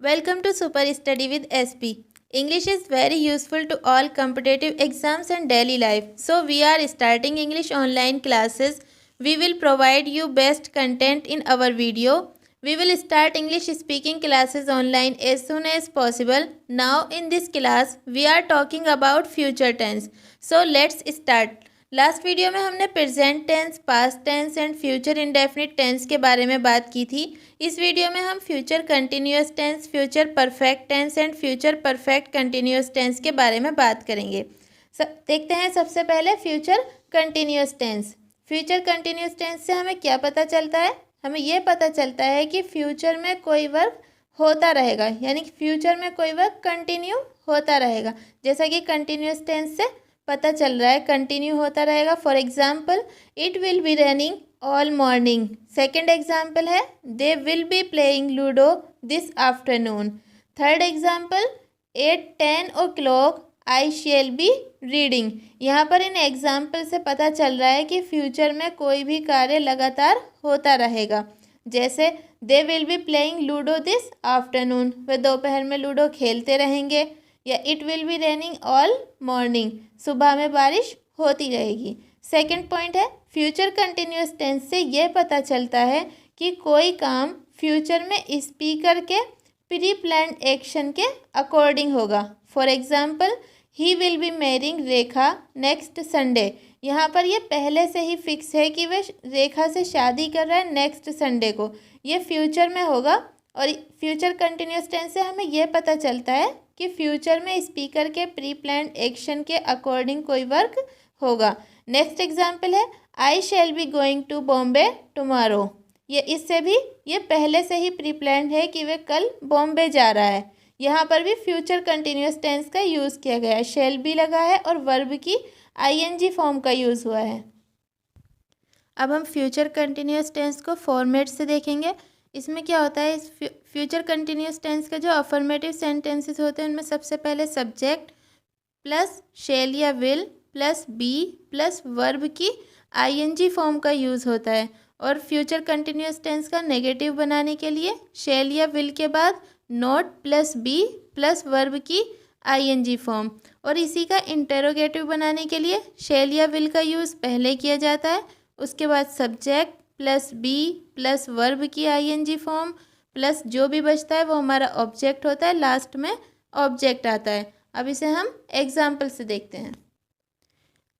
Welcome to Super Study with SP. English is very useful to all competitive exams and daily life. So we are starting English online classes. We will provide you best content in our video. We will start English speaking classes online as soon as possible. Now in this class we are talking about future tense. So let's start. Last video में हमने present tense, past tense and future indefinite tense के बारे में बात की थी। इस video में हम future continuous tense, future perfect tense and future perfect continuous tense के बारे में बात करेंगे। देखते हैं सबसे पहले future continuous tense. Future continuous tense से हमें क्या पता चलता है? हमें ये पता चलता है कि फ्यूचर में कोई वर्क होता रहेगा, यानी कि फ्यूचर में कोई वर्क कंटिन्यू होता रहेगा। जैसा कि कंटिन्यूअस टेंस से पता चल रहा है कंटिन्यू होता रहेगा। For example, it will be running all morning. Second example है they will be playing ludo this afternoon. Third example, at 10 o'clock I shall be reading. यहाँ पर इन एग्जाम्पल से पता चल रहा है कि फ्यूचर में कोई भी कार्य लगातार होता रहेगा। जैसे they will be playing ludo this afternoon, वे दोपहर में लूडो खेलते रहेंगे। या it will be raining all morning, सुबह में बारिश होती रहेगी। सेकंड पॉइंट है फ्यूचर कंटिन्यूअस टेंस से यह पता चलता है कि कोई काम फ्यूचर में स्पीकर के प्री प्लान्ड एक्शन के अकॉर्डिंग होगा। For example, he will B marrying Rekha next Sunday. यहाँ पर ये पहले से ही फिक्स है कि वह रेखा से शादी कर रहा है नेक्स्ट संडे को। ये फ्यूचर में होगा और फ्यूचर कंटिन्यूअस टेंस से हमें यह पता चलता है कि फ्यूचर में स्पीकर के प्री प्लान्ड एक्शन के अकॉर्डिंग कोई वर्क होगा। नेक्स्ट एग्जाम्पल है I shall be going to Bombay tomorrow. ये इससे भी ये पहले से ही प्री प्लान्ड है कि वे कल बॉम्बे जा रहा है। यहाँ पर भी फ्यूचर कंटिन्यूअस टेंस का यूज़ किया गया है, शैल बी लगा है और वर्ब की आईएनजी फॉर्म का यूज़ हुआ है। अब हम फ्यूचर कंटिन्यूअस टेंस को फॉर्मेट से देखेंगे। इसमें क्या होता है, इस फ्यूचर कंटिन्यूअस टेंस के जो अफर्मेटिव सेंटेंसेस होते हैं उनमें सबसे पहले सब्जेक्ट प्लस शैल या will plus be plus verb की आईएनजी फॉर्म का यूज़ होता है। और फ्यूचर कंटिन्यूअस टेंस का नेगेटिव बनाने के लिए शैल या विल के बाद not plus be plus verb की आईएनजी फॉर्म। और इसी का इंटेरोगेटिव बनाने के लिए शैल या विल का यूज़ पहले किया जाता है, उसके बाद subject plus be plus verb की आईएनजी फॉर्म प्लस जो भी बचता है वो हमारा ऑब्जेक्ट होता है, लास्ट में ऑब्जेक्ट आता है। अब इसे हम एग्जाम्पल से देखते हैं।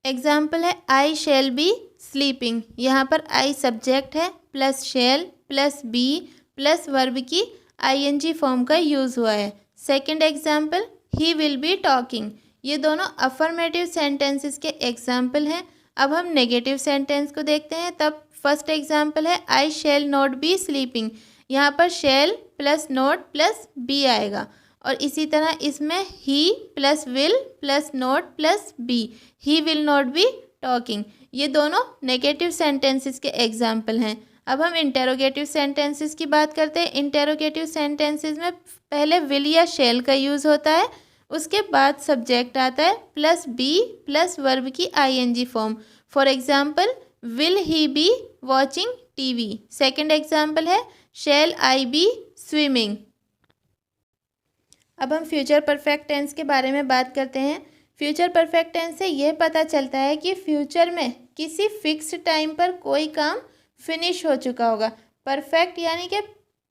एग्जाम्पल है आई शैल बी स्लीपिंग। यहाँ पर आई सब्जेक्ट है plus shall plus be plus verb की आईएनजी फॉर्म का यूज़ हुआ है। Second example, he will be talking. ये दोनों अफर्मेटिव सेंटेंसेस के एग्जाम्पल हैं। अब हम नेगेटिव सेंटेंस को देखते हैं। तब फर्स्ट एग्जाम्पल है I shall not be sleeping. यहाँ पर shall plus not plus be आएगा और इसी तरह इसमें ही plus will plus not plus be, he will not be talking. ये दोनों नेगेटिव सेंटेंसेस के एग्जाम्पल हैं। अब हम इंटेरोगेटिव सेंटेंसेस की बात करते हैं। इंटेरोगेटिव सेंटेंसेस में पहले विल या शैल का यूज़ होता है, उसके बाद सब्जेक्ट आता है प्लस बी प्लस वर्ब की ING form. For example, will he be watching TV. Second example है शैल आई बी स्विमिंग। अब हम फ्यूचर परफेक्ट टेंस के बारे में बात करते हैं। फ्यूचर परफेक्ट टेंस से यह पता चलता है कि फ्यूचर में किसी फिक्स टाइम पर कोई काम फिनिश हो चुका होगा। परफेक्ट यानी कि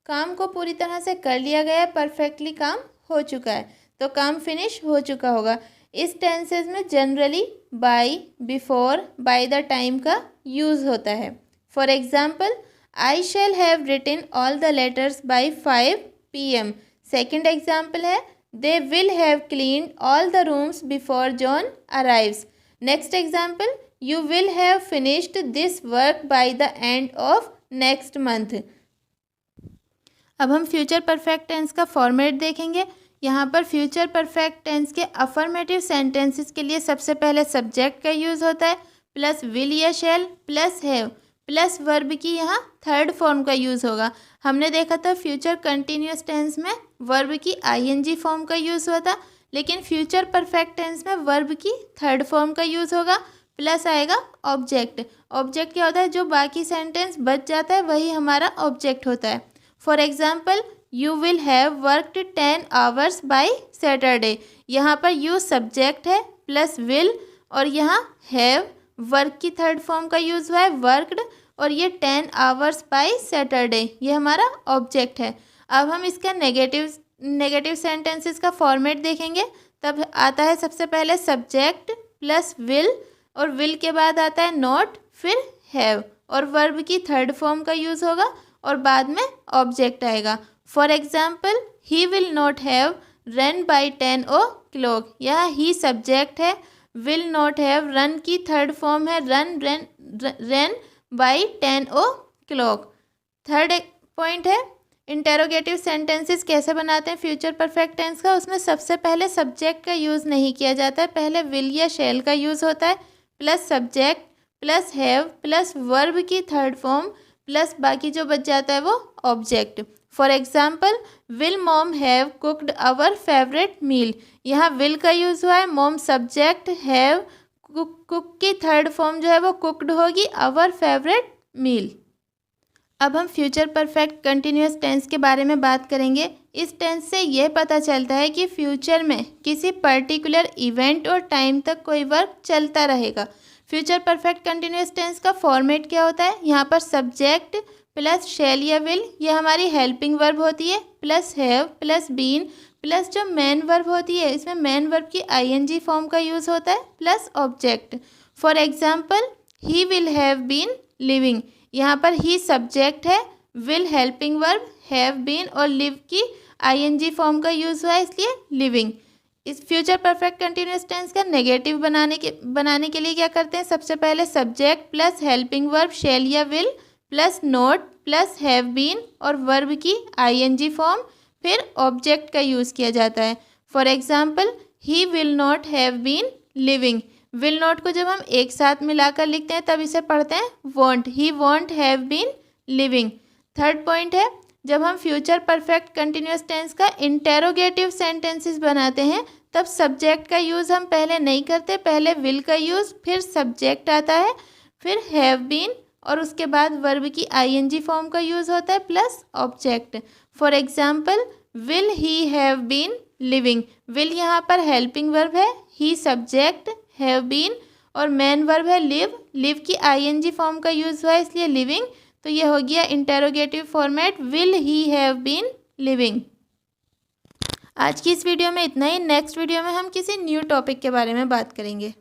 काम को पूरी तरह से कर लिया गया है, परफेक्टली काम हो चुका है, तो काम फिनिश हो चुका होगा। इस टेंसेस में generally by, before, by the time का यूज़ होता है। For example, I shall have written all the letters by 5 PM। Second example है they will have cleaned all the rooms before John arrives. Next example, you will have finished this work by the end of next month. अब हम future perfect tense का format देखेंगे। यहाँ पर future perfect tense के affirmative sentences के लिए सबसे पहले सब्जेक्ट का यूज़ होता है प्लस विल या शैल प्लस हैव प्लस वर्ब की यहाँ थर्ड फॉर्म का यूज़ होगा। हमने देखा था फ्यूचर कंटिन्यूअस टेंस में वर्ब की आईएनजी फॉर्म का यूज़ हुआ था, लेकिन फ्यूचर परफेक्ट टेंस में वर्ब की थर्ड फॉर्म का यूज़ होगा, प्लस आएगा ऑब्जेक्ट। ऑब्जेक्ट क्या होता है, जो बाकी सेंटेंस बच जाता है वही हमारा ऑब्जेक्ट होता है। For example, you will have worked 10 hours bye Saturday. यहाँ पर यू सब्जेक्ट है प्लस विल और यहाँ हैव वर्क की थर्ड फॉर्म का यूज़ हुआ है वर्कड और ये 10 आवर्स बाय सैटरडे ये हमारा ऑब्जेक्ट है। अब हम इसका नेगेटिव सेंटेंसेस का फॉर्मेट देखेंगे। तब आता है सबसे पहले सब्जेक्ट प्लस विल और विल के बाद आता है नॉट फिर हैव और वर्ब की थर्ड फॉर्म का यूज़ होगा और बाद में ऑब्जेक्ट आएगा। For example he will not have run by 10 o'clock। यह ही सब्जेक्ट है, विल नॉट हैव रन की थर्ड फॉर्म है run by 10 o'clock। Third point है इंटेरोगेटिव सेंटेंसेस कैसे बनाते हैं फ्यूचर परफेक्ट टेंस का। उसमें सबसे पहले सब्जेक्ट का यूज़ नहीं किया जाता है, पहले विल या शैल का यूज़ होता है plus subject plus have plus verb की थर्ड फॉर्म प्लस बाकी जो बच जाता है वो object. For example will mom have cooked our favourite meal. यहाँ विल का यूज़ हुआ है, मॉम सब्जेक्ट, हैव कुक की थर्ड फॉर्म जो है वो कुकड होगी, आवर फेवरेट मील। अब हम फ्यूचर परफेक्ट कंटिन्यूअस टेंस के बारे में बात करेंगे। इस टेंस से यह पता चलता है कि फ्यूचर में किसी पर्टिकुलर इवेंट और टाइम तक कोई वर्क चलता रहेगा। फ्यूचर परफेक्ट कंटिन्यूअस टेंस का फॉर्मेट क्या होता है, यहाँ पर सब्जेक्ट प्लस शैल या विल ये हमारी हेल्पिंग वर्ब होती है plus have plus been plus जो मेन वर्ब होती है इसमें मेन वर्ब की आईएनजी फॉर्म का यूज़ होता है plus object. For example he will have been living. यहाँ पर ही सब्जेक्ट है, will helping verb, have been और लिव की आईएनजी फॉर्म का यूज़ हुआ है इसलिए लिविंग। इस फ्यूचर परफेक्ट कंटिन्यूअस टेंस का नेगेटिव बनाने के लिए क्या करते हैं, सबसे पहले subject plus helping verb shall या will plus not plus have been और वर्ब की आईएनजी फॉर्म फिर ऑब्जेक्ट का यूज़ किया जाता है। For example he will not have been living. Will not को जब हम एक साथ मिलाकर लिखते हैं तब इसे पढ़ते हैं won't, he won't have been living. Third point है जब हम फ्यूचर परफेक्ट कंटिन्यूअस टेंस का इंटेरोगेटिव सेंटेंसेस बनाते हैं तब सब्जेक्ट का यूज़ हम पहले नहीं करते, पहले विल का यूज़ फिर सब्जेक्ट आता है फिर हैव बीन और उसके बाद वर्ब की आईएनजी फॉर्म का यूज़ होता है plus object. For example will he have been living. Will यहाँ पर हेल्पिंग वर्ब है, ही सब्जेक्ट, हैव बीन और मेन वर्ब है लिव, लिव की आईएनजी फॉर्म का यूज़ हुआ है इसलिए लिविंग। तो ये हो गया interrogative format will he have been living. आज की इस वीडियो में इतना ही। नेक्स्ट वीडियो में हम किसी न्यू टॉपिक के बारे में बात करेंगे।